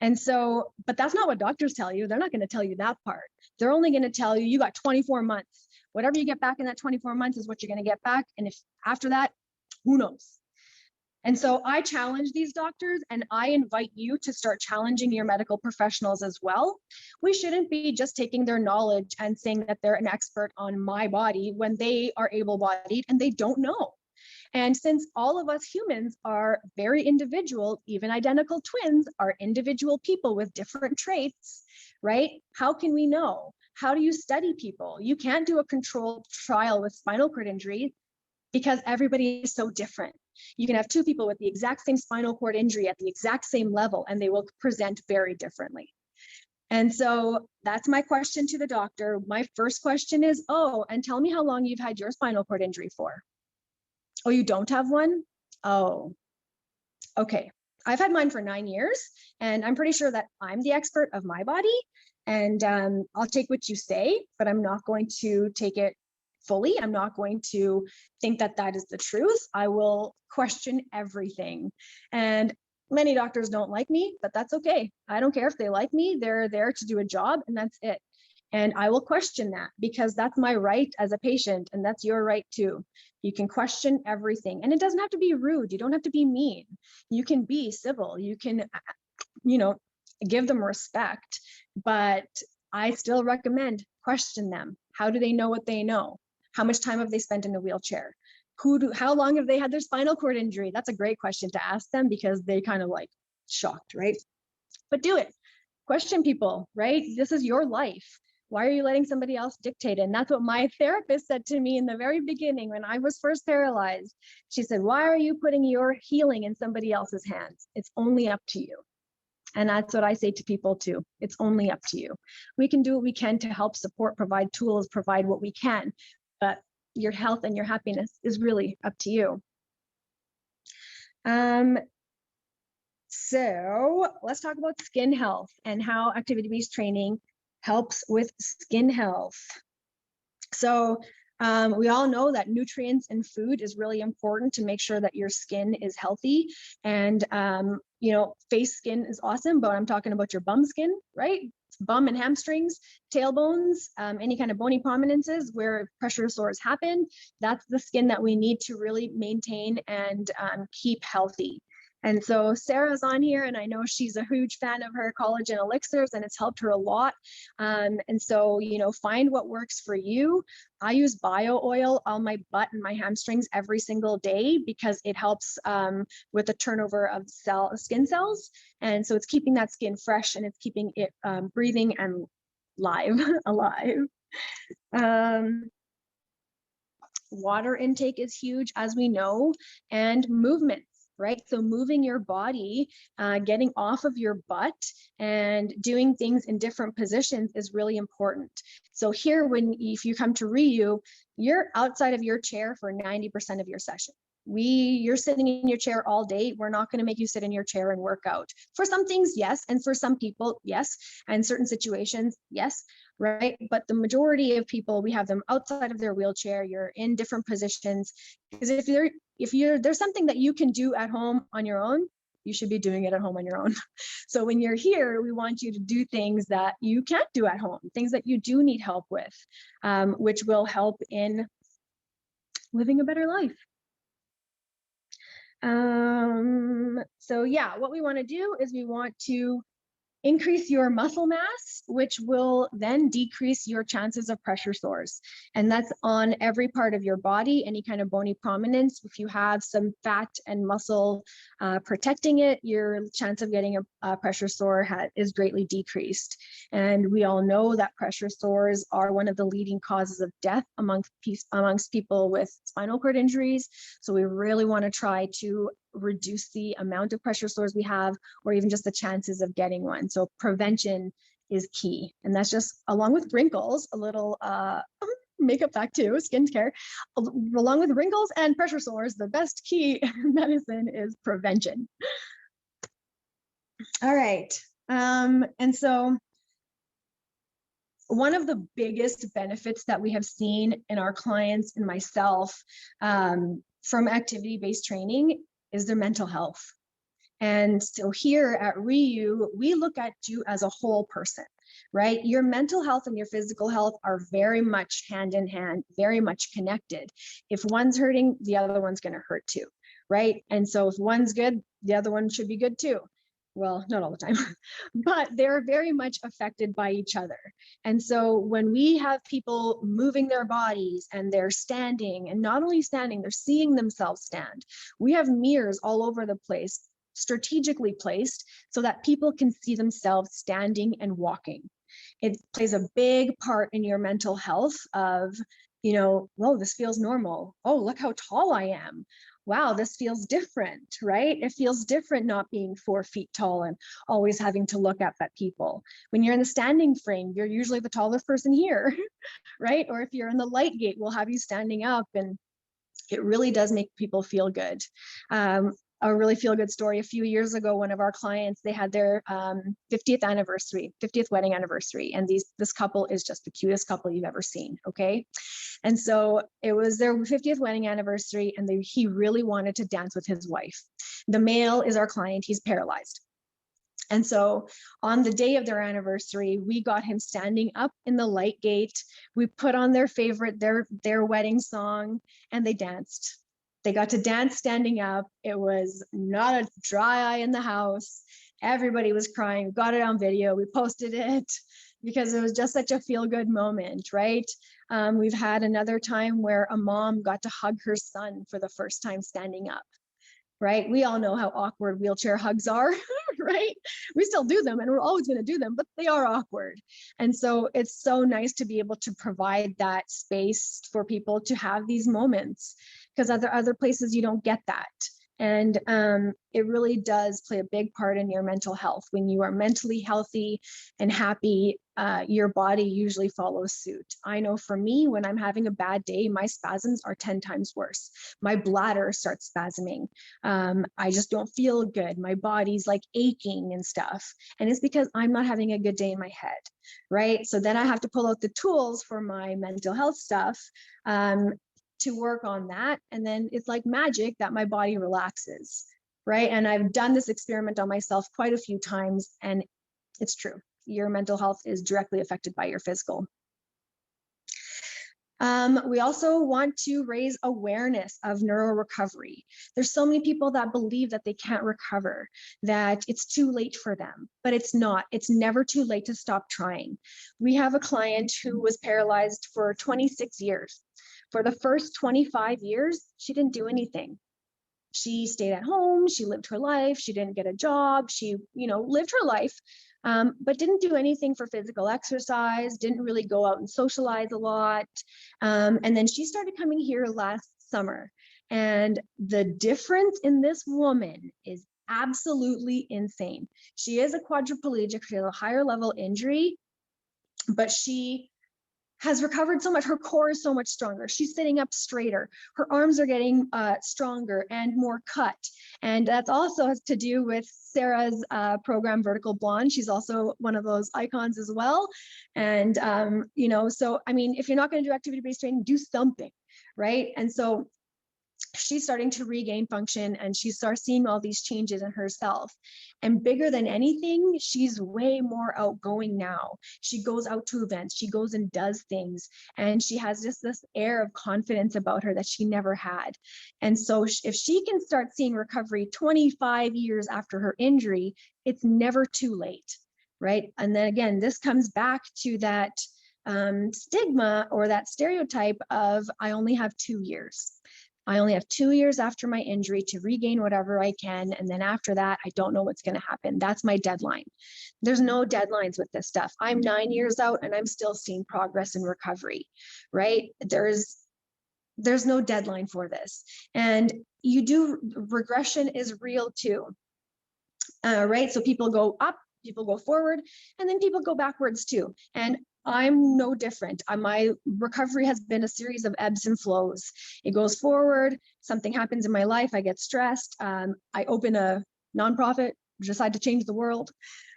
And so, but that's not what doctors tell you. They're not going to tell you that part. They're only going to tell you, you got 24 months. Whatever you get back in that 24 months is what you're going to get back. And if after that, who knows? And so I challenge these doctors, and I invite you to start challenging your medical professionals as well. We shouldn't be just taking their knowledge and saying that they're an expert on my body when they are able-bodied and they don't know. And since all of us humans are very individual, even identical twins are individual people with different traits, right? How can we know? How do you study people? You can't do a controlled trial with spinal cord injury because everybody is so different. You can have two people with the exact same spinal cord injury at the exact same level, and they will present very differently. And so that's my question to the doctor. My first question is, oh, and tell me how long you've had your spinal cord injury for. Oh, you don't have one? Oh, okay. I've had mine for 9 years, and I'm pretty sure that I'm the expert of my body. And I'll take what you say, but I'm not going to take it fully. I'm not going to think that that is the truth. I will question everything. And many doctors don't like me, but that's okay. I don't care if they like me. They're there to do a job, and that's it. And I will question that because that's my right as a patient, and that's your right too. You can question everything, and it doesn't have to be rude. You don't have to be mean. You can be civil. You can, give them respect, but I still recommend question them. How do they know what they know? How much time have they spent in a wheelchair? How long have they had their spinal cord injury? That's a great question to ask them because they kind of like shocked, right? But do it. Question people, right? This is your life. Why are you letting somebody else dictate it? And that's what my therapist said to me in the very beginning when I was first paralyzed. She said, why are you putting your healing in somebody else's hands? It's only up to you. And that's what I say to people too. It's only up to you. We can do what we can to help support, provide tools, provide what we can, but your health and your happiness is really up to you. So let's talk about skin health and how activity-based training helps with skin health. So we all know that nutrients in food is really important to make sure that your skin is healthy. And, face skin is awesome, but I'm talking about your bum skin, right? Bum and hamstrings, tailbones, any kind of bony prominences where pressure sores happen. That's the skin that we need to really maintain and keep healthy. And so Sarah's on here, and I know she's a huge fan of her collagen elixirs, and it's helped her a lot. And so, find what works for you. I use bio oil on my butt and my hamstrings every single day because it helps with the turnover of skin cells. And so it's keeping that skin fresh, and it's keeping it breathing and alive. Water intake is huge, as we know, and movement. Right? So moving your body, getting off of your butt and doing things in different positions is really important. So here, if you come to ReYu, you're outside of your chair for 90% of your session. You're sitting in your chair all day. We're not going to make you sit in your chair and work out. For some things, yes. And for some people, yes. And certain situations, yes. Right? But the majority of people, we have them outside of their wheelchair. You're in different positions. Because if there's something that you can do at home on your own, you should be doing it at home on your own. So when you're here, we want you to do things that you can't do at home, things that you do need help with, which will help in living a better life. So yeah, what we want to do is we want to increase your muscle mass, which will then decrease your chances of pressure sores. And that's on every part of your body, any kind of bony prominence. If you have some fat and muscle protecting it, your chance of getting a pressure sore is greatly decreased. And we all know that pressure sores are one of the leading causes of death amongst people with spinal cord injuries. So we really want to try to reduce the amount of pressure sores we have, or even just the chances of getting one. So prevention is key. And that's just, along with wrinkles, a little makeup fact too, skincare, along with wrinkles and pressure sores, the best key medicine is prevention. All right. And so one of the biggest benefits that we have seen in our clients and myself from activity-based training is their mental health. And so here at ReYu, we look at you as a whole person, right? Your mental health and your physical health are very much hand in hand, very much connected. If one's hurting, the other one's going to hurt too, right? And so if one's good, the other one should be good too. Well, not all the time, but they're very much affected by each other. And so when we have people moving their bodies and they're standing, and not only standing, they're seeing themselves stand. We have mirrors all over the place, strategically placed so that people can see themselves standing and walking. It plays a big part in your mental health of, whoa, this feels normal. Oh, look how tall I am. Wow, this feels different, right? It feels different not being 4 feet tall and always having to look up at people. When you're in the standing frame, you're usually the tallest person here, right? Or if you're in the light gate, we'll have you standing up, and it really does make people feel good. A really feel good story. A few years ago, one of our clients, they had their 50th wedding anniversary. And this couple is just the cutest couple you've ever seen. Okay. And so it was their 50th wedding anniversary, and he really wanted to dance with his wife. The male is our client. He's paralyzed. And so on the day of their anniversary, we got him standing up in the light gate. We put on their favorite, their wedding song, and they danced. They got to dance standing up. It was not a dry eye in the house. Everybody was crying. We got it on video. We posted it because it was just such a feel-good moment, right? We've had another time where a mom got to hug her son for the first time standing up. Right? We all know how awkward wheelchair hugs are, right? We still do them and we're always going to do them, but they are awkward. And so it's so nice to be able to provide that space for people to have these moments, because other places you don't get that. And it really does play a big part in your mental health. When you are mentally healthy and happy, your body usually follows suit. I know for me, when I'm having a bad day, my spasms are 10 times worse. My bladder starts spasming. I just don't feel good. My body's like aching and stuff. And it's because I'm not having a good day in my head, right? So then I have to pull out the tools for my mental health stuff to work on that. And then it's like magic that my body relaxes, right? And I've done this experiment on myself quite a few times, and it's true. Your mental health is directly affected by your physical. We also want to raise awareness of neurorecovery. There's so many people that believe that they can't recover, that it's too late for them, but it's not. It's never too late to stop trying. We have a client who was paralyzed for 26 years. For the first 25 years, she didn't do anything. She stayed at home, she lived her life, she didn't get a job, she, lived her life, but didn't do anything for physical exercise, didn't really go out and socialize a lot. And then she started coming here last summer. And the difference in this woman is absolutely insane. She is a quadriplegic, she has a higher level injury, but she has recovered so much. Her core is so much stronger. She's sitting up straighter. Her arms are getting stronger and more cut. And that's also has to do with Sarah's program, Vertical Blonde. She's also one of those icons as well. And, so, I mean, if you're not going to do activity-based training, do something, right? And so she's starting to regain function, and she starts seeing all these changes in herself. And bigger than anything, she's way more outgoing now. She goes out to events, she goes and does things, and she has just this air of confidence about her that she never had. And so if she can start seeing recovery 25 years after her injury, it's never too late, right? And then again, this comes back to that stigma or that stereotype of, I only have 2 years. I only have 2 years after my injury to regain whatever I can. And then after that, I don't know what's going to happen. That's my deadline. There's no deadlines with this stuff. I'm 9 years out and I'm still seeing progress in recovery, right? There's no deadline for this. And regression is real too, right? So people go up, people go forward, and then people go backwards too. And I'm no different. My recovery has been a series of ebbs and flows. It goes forward, something happens in my life, I get stressed, I open a nonprofit, decide to change the world,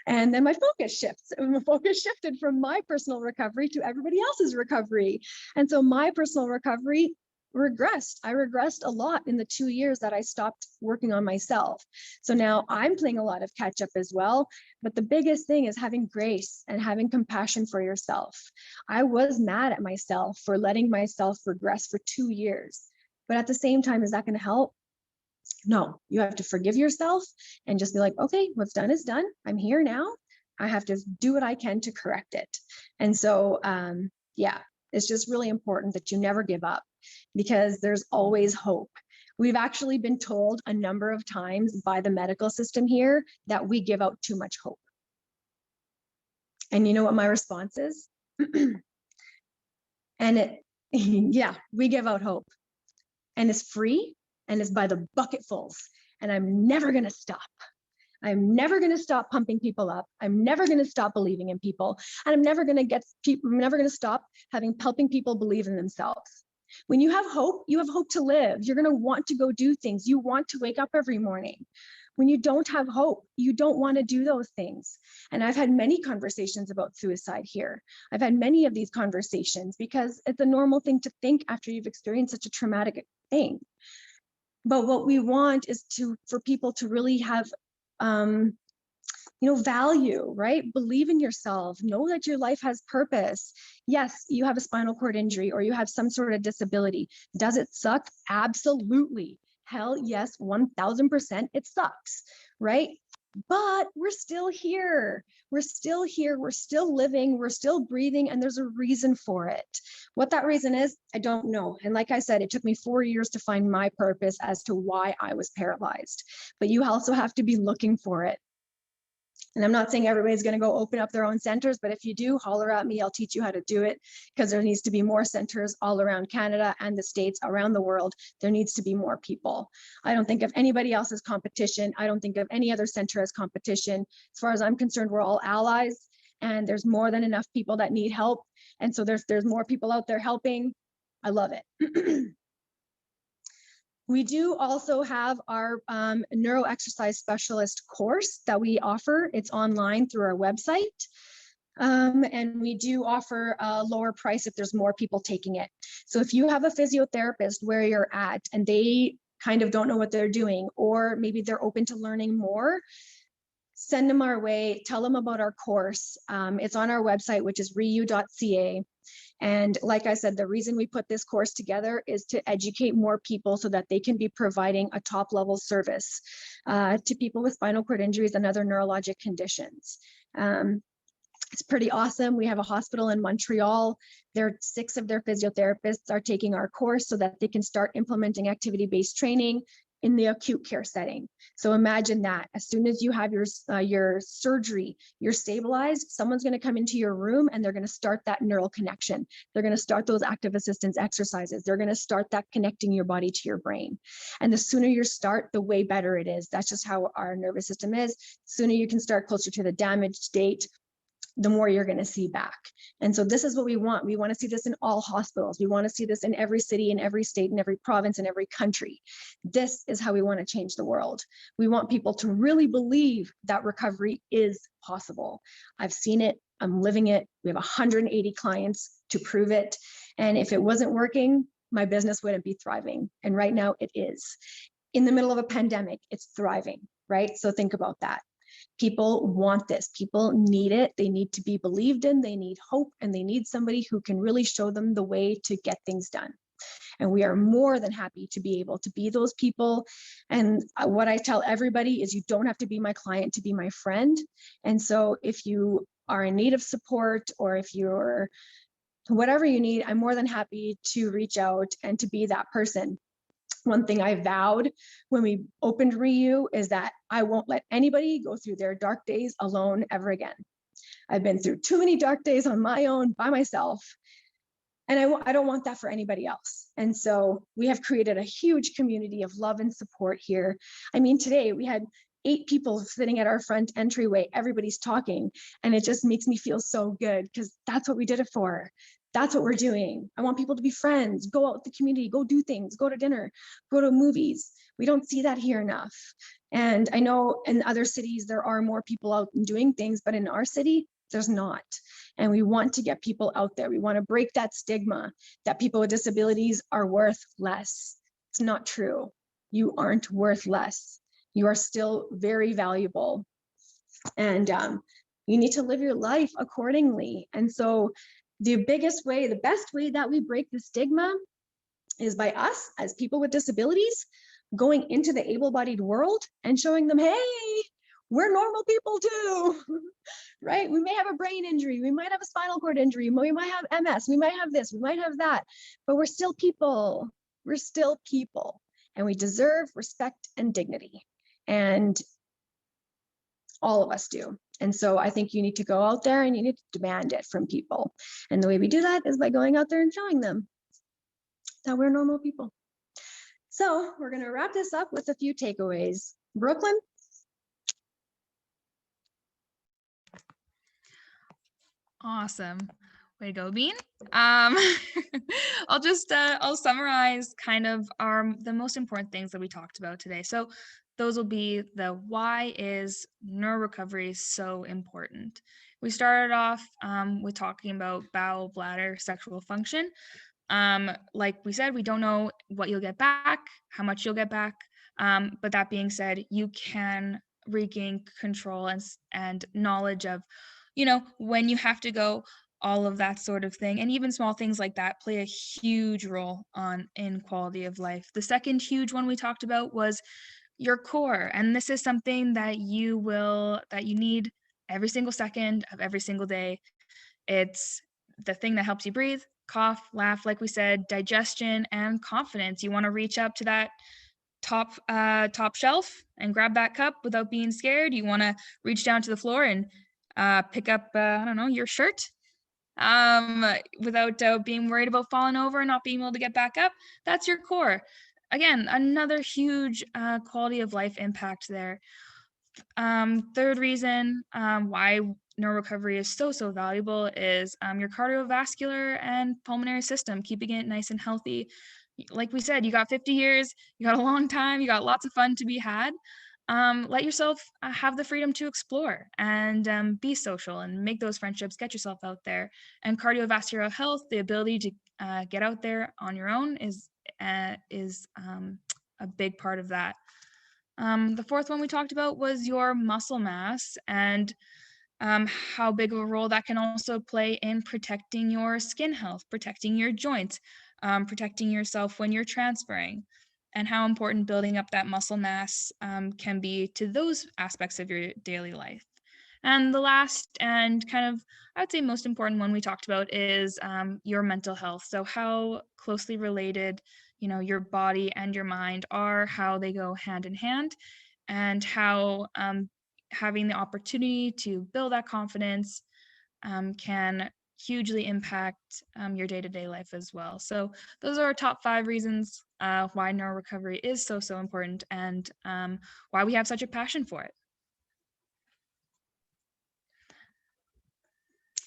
and then my focus shifts. And my focus shifted from my personal recovery to everybody else's recovery. And so my personal recovery regressed. I regressed a lot in the 2 years that I stopped working on myself. So now I'm playing a lot of catch up as well. But the biggest thing is having grace and having compassion for yourself. I was mad at myself for letting myself regress for 2 years. But at the same time, is that going to help? No, you have to forgive yourself and just be like, okay, what's done is done. I'm here now. I have to do what I can to correct it. And so, it's just really important that you never give up, because there's always hope. We've actually been told a number of times by the medical system here that we give out too much hope. And you know what my response is? We give out hope. And it's free, and it's by the bucketfuls. And I'm never going to stop. I'm never going to stop pumping people up. I'm never going to stop believing in people. And I'm never going to stop helping people believe in themselves. When you have hope to live. You're going to want to go do things. You want to wake up every morning. When you don't have hope, you don't want to do those things. And I've had many conversations about suicide here. I've had many of these conversations because it's a normal thing to think after you've experienced such a traumatic thing. But what we want is for people to really have value, right? Believe in yourself, know that your life has purpose. Yes, you have a spinal cord injury or you have some sort of disability. Does it suck? Absolutely. Hell yes, 1000% it sucks, right? But we're still here. We're still here. We're still living. We're still breathing. And there's a reason for it. What that reason is, I don't know. And like I said, it took me 4 years to find my purpose as to why I was paralyzed. But you also have to be looking for it. And I'm not saying everybody's going to go open up their own centers, but if you do, holler at me. I'll teach you how to do it, because there needs to be more centers all around Canada and the States, around the world. There needs to be more people. I don't think of anybody else as competition. I don't think of any other center as competition. As far as I'm concerned, we're all allies, and there's more than enough people that need help. And so there's more people out there helping. I love it. We do also have our Neuroexercise Specialist course that we offer. It's online through our website. And we do offer a lower price if there's more people taking it. So if you have a physiotherapist where you're at and they kind of don't know what they're doing, or maybe they're open to learning more, send them our way, tell them about our course. It's on our website, which is ReYu.ca. And like I said, the reason we put this course together is to educate more people so that they can be providing a top level service to people with spinal cord injuries and other neurologic conditions. It's pretty awesome. We have a hospital in Montreal. 6 of their physiotherapists are taking our course so that they can start implementing activity-based training in the acute care setting. So imagine that as soon as you have your surgery, you're stabilized, someone's going to come into your room and they're going to start that neural connection. They're going to start those active assistance exercises. They're going to start that connecting your body to your brain. And the sooner you start, the way better it is. That's just how our nervous system is. The sooner you can start closer to the damaged date, the more you're going to see back. And so this is what we want. We want to see this in all hospitals. We want to see this in every city, in every state, in every province, in every country. This is how we want to change the world. We want people to really believe that recovery is possible. I've seen it. I'm living it. We have 180 clients to prove it. And if it wasn't working, my business wouldn't be thriving. And right now it is. In the middle of a pandemic, it's thriving, right? So think about that. People want this. People need it. They need to be believed in. They need hope, and they need somebody who can really show them the way to get things done. And we are more than happy to be able to be those people. And what I tell everybody is you don't have to be my client to be my friend. And so if you are in need of support, or if you're whatever you need, I'm more than happy to reach out and to be that person. One thing I vowed when we opened ReYu is that I won't let anybody go through their dark days alone ever again. I've been through too many dark days on my own by myself, and I don't want that for anybody else. And so we have created a huge community of love and support here. I mean, today we had 8 people sitting at our front entryway. Everybody's talking, and it just makes me feel so good, because that's what we did it for. That's what we're doing. I want people to be friends, go out with the community, go do things, go to dinner, go to movies. We don't see that here enough. And I know in other cities, there are more people out and doing things, but in our city, there's not. And we want to get people out there. We want to break that stigma that people with disabilities are worth less. It's not true. You aren't worth less. You are still very valuable. And you need to live your life accordingly. And so the best way that we break the stigma is by us as people with disabilities going into the able-bodied world and showing them, hey, we're normal people too, right? We may have a brain injury, we might have a spinal cord injury, we might have MS, we might have this, we might have that, but we're still people. We're still people, and we deserve respect and dignity, and all of us do. And so I think you need to go out there and you need to demand it from people. And the way we do that is by going out there and showing them that we're normal people. So we're going to wrap this up with a few takeaways. Brooklyn? Awesome. Way to go, Bean. I'll summarize kind of the most important things that we talked about today. So those will be the why is neurorecovery so important. We started off with talking about bowel, bladder, sexual function. Like we said, we don't know what you'll get back, how much you'll get back. But that being said, you can regain control and knowledge of, you know, when you have to go, all of that sort of thing. And even small things like that play a huge role in quality of life. The second huge one we talked about was your core. And this is something that you need every single second of every single day. It's the thing that helps you breathe, cough, laugh, like we said, digestion, and confidence. You want to reach up to that top shelf and grab that cup without being scared. You want to reach down to the floor and pick up, I don't know, your shirt without being worried about falling over and not being able to get back up. That's your core. Again, another huge quality of life impact there. Third reason why neurorecovery is so valuable is your cardiovascular and pulmonary system, keeping it nice and healthy. Like we said, you got 50 years, you got a long time, you got lots of fun to be had. Let yourself have the freedom to explore and be social and make those friendships, get yourself out there. And cardiovascular health, the ability to get out there on your own is a big part of that. The fourth one we talked about was your muscle mass and how big of a role that can also play in protecting your skin health, protecting your joints, protecting yourself when you're transferring, and how important building up that muscle mass can be to those aspects of your daily life. And the last and kind of, I would say most important one we talked about is your mental health. So how closely related, you know, your body and your mind are, how they go hand in hand, and how having the opportunity to build that confidence can hugely impact your day-to-day life as well. So those are our top 5 reasons why neurorecovery is so important and why we have such a passion for it.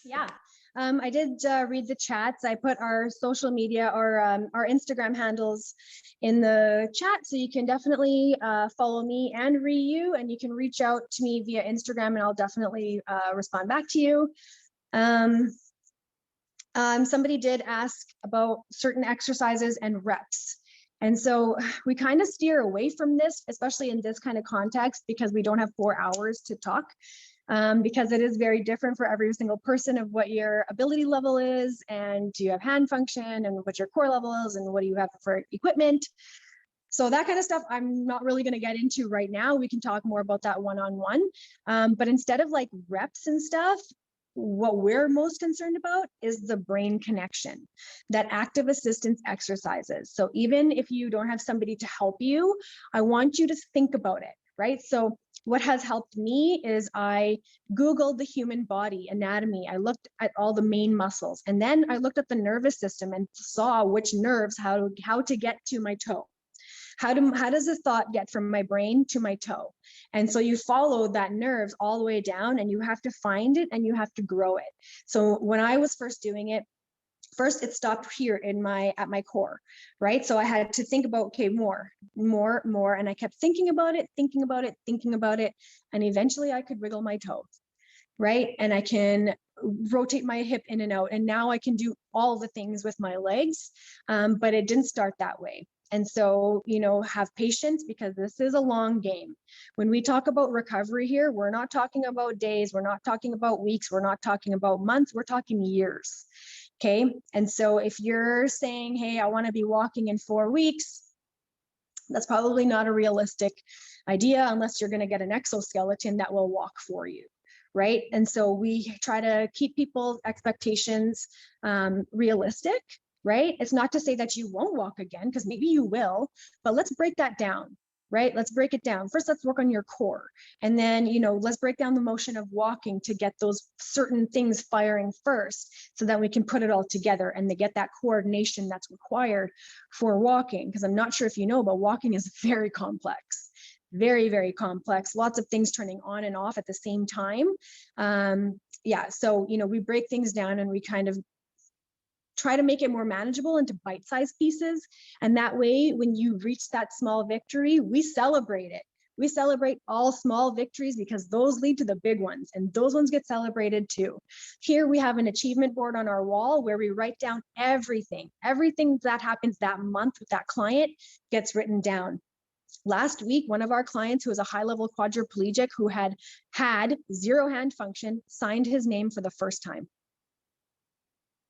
Yeah, I did read the chats. I put our social media or our Instagram handles in the chat, so you can definitely follow me and ReYu, and you can reach out to me via Instagram, and I'll definitely respond back to you. Somebody did ask about certain exercises and reps. And so we kind of steer away from this, especially in this kind of context, because we don't have 4 hours to talk. Because it is very different for every single person of what your ability level is, and do you have hand function, and what your core level is, and what do you have for equipment. So that kind of stuff I'm not really going to get into right now. We can talk more about that one-on-one. But instead of like reps and stuff, what we're most concerned about is the brain connection, that active assistance exercises. So even if you don't have somebody to help you, I want you to think about it, right? So what has helped me is I Googled the human body anatomy. I looked at all the main muscles, and then I looked at the nervous system and saw which nerves, how to get to my toe. How does a thought get from my brain to my toe? And so you follow that nerves all the way down, and you have to find it and you have to grow it. So when I was first doing it, first it stopped here at my core, right? So I had to think about, okay, more, and I kept thinking about it, and eventually I could wiggle my toes, right? And I can rotate my hip in and out, and now I can do all the things with my legs, but it didn't start that way. And so, you know, have patience, because this is a long game. When we talk about recovery here, we're not talking about days, we're not talking about weeks, we're not talking about months, we're talking years. Okay. And so if you're saying, hey, I want to be walking in 4 weeks, that's probably not a realistic idea unless you're going to get an exoskeleton that will walk for you. Right. And so we try to keep people's expectations realistic. Right. It's not to say that you won't walk again, because maybe you will, but let's break that down. Right. Let's break it down. First, let's work on your core. And then, you know, let's break down the motion of walking to get those certain things firing first, so that we can put it all together and to get that coordination that's required for walking. Because I'm not sure if you know, but walking is very complex, very, very complex. Lots of things turning on and off at the same time. Yeah. So, you know, we break things down and we kind of try to make it more manageable into bite-sized pieces. And that way, when you reach that small victory, we celebrate it. We celebrate all small victories, because those lead to the big ones, and those ones get celebrated too. Here we have an achievement board on our wall where we write down everything that happens that month with that client gets written down. Last week, one of our clients who is a high-level quadriplegic who had zero hand function signed his name for the first time.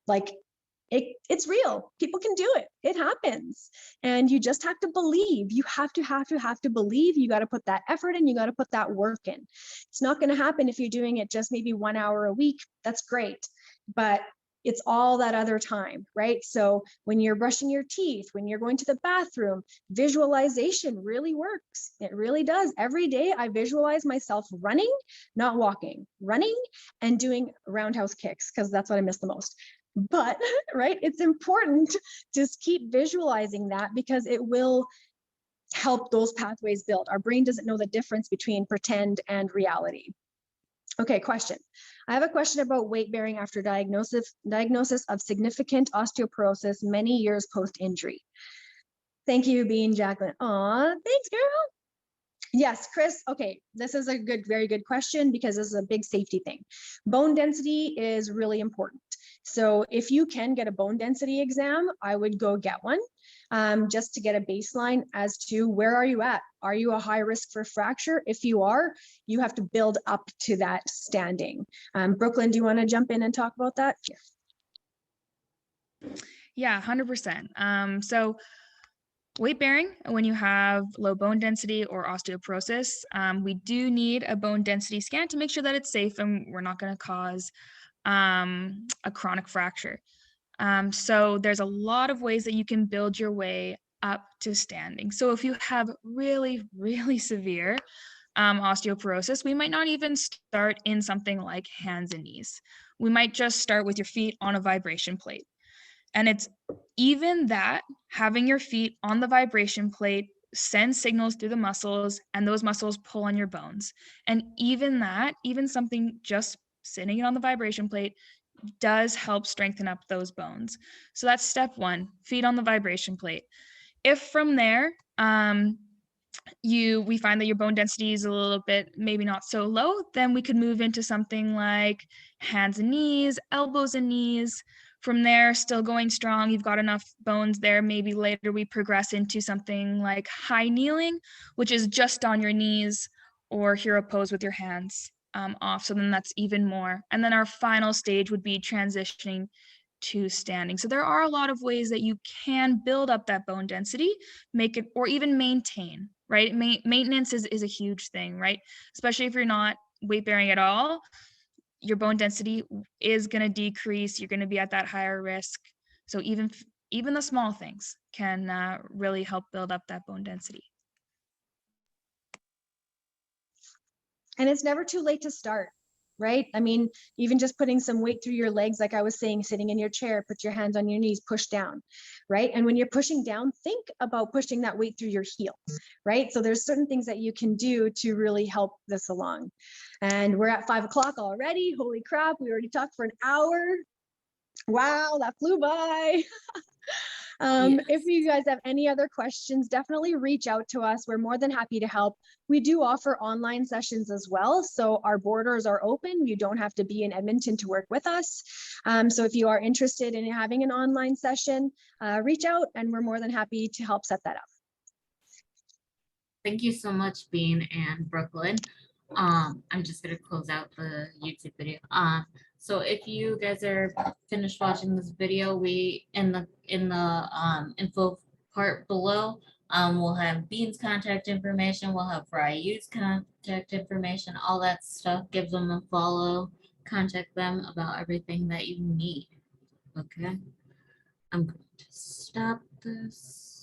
Like, it's real. People can do it. It happens. And you just have to believe. You have to believe. You got to put that effort in. You got to put that work in. It's not going to happen if you're doing it just maybe 1 hour a week. That's great. But it's all that other time, right? So when you're brushing your teeth, when you're going to the bathroom, visualization really works. It really does. Every day I visualize myself running, not walking, running and doing roundhouse kicks because that's what I miss the most. But, right, it's important to just keep visualizing that because it will help those pathways build. Our brain doesn't know the difference between pretend and reality. Okay, question. I have a question about weight bearing after diagnosis of significant osteoporosis many years post-injury. Thank you, Bean, Jacqueline. Aw, thanks, girl. Yes, Chris. Okay, this is a very good question because this is a big safety thing. Bone density is really important. So if you can get a bone density exam, I would go get one just to get a baseline as to where are you at? Are you a high risk for fracture? If you are, you have to build up to that standing. Brooklyn, do you want to jump in and talk about that? Yeah, 100%. So weight bearing, when you have low bone density or osteoporosis, we do need a bone density scan to make sure that it's safe and we're not going to cause a chronic fracture. So there's a lot of ways that you can build your way up to standing. So if you have really, really severe osteoporosis, we might not even start in something like hands and knees. We might just start with your feet on a vibration plate. And it's even that, having your feet on the vibration plate sends signals through the muscles and those muscles pull on your bones. And even that, even something just sitting on the vibration plate does help strengthen up those bones. So that's step one, feet on the vibration plate. If from there, we find that your bone density is a little bit maybe not so low, then we could move into something like hands and knees, elbows and knees. From there, still going strong, you've got enough bones there. Maybe later we progress into something like high kneeling, which is just on your knees, or hero pose with your hands off. So then that's even more. And then our final stage would be transitioning to standing. So there are a lot of ways that you can build up that bone density, make it, or even maintain, right? Maintenance is a huge thing, right? Especially if you're not weight bearing at all, your bone density is going to decrease. You're going to be at that higher risk. So even the small things can really help build up that bone density. And it's never too late to start, right? I mean, even just putting some weight through your legs, like I was saying, sitting in your chair, put your hands on your knees, push down, right? And when you're pushing down, think about pushing that weight through your heels, right? So there's certain things that you can do to really help this along. And we're at 5 o'clock already. Holy crap, we already talked for an hour. Wow, that flew by. Yes. If you guys have any other questions, definitely reach out to us. We're more than happy to help. We do offer online sessions as well. So our borders are open. You don't have to be in Edmonton to work with us. So if you are interested in having an online session, reach out and we're more than happy to help set that up. Thank you so much, Bean and Brooklyn. I'm just gonna close out the YouTube video. So if you guys are finished watching this video, we in the info part below, we'll have Bean's contact information, we'll have ReYu's contact information, all that stuff. Give them a follow, contact them about everything that you need. Okay, I'm going to stop this.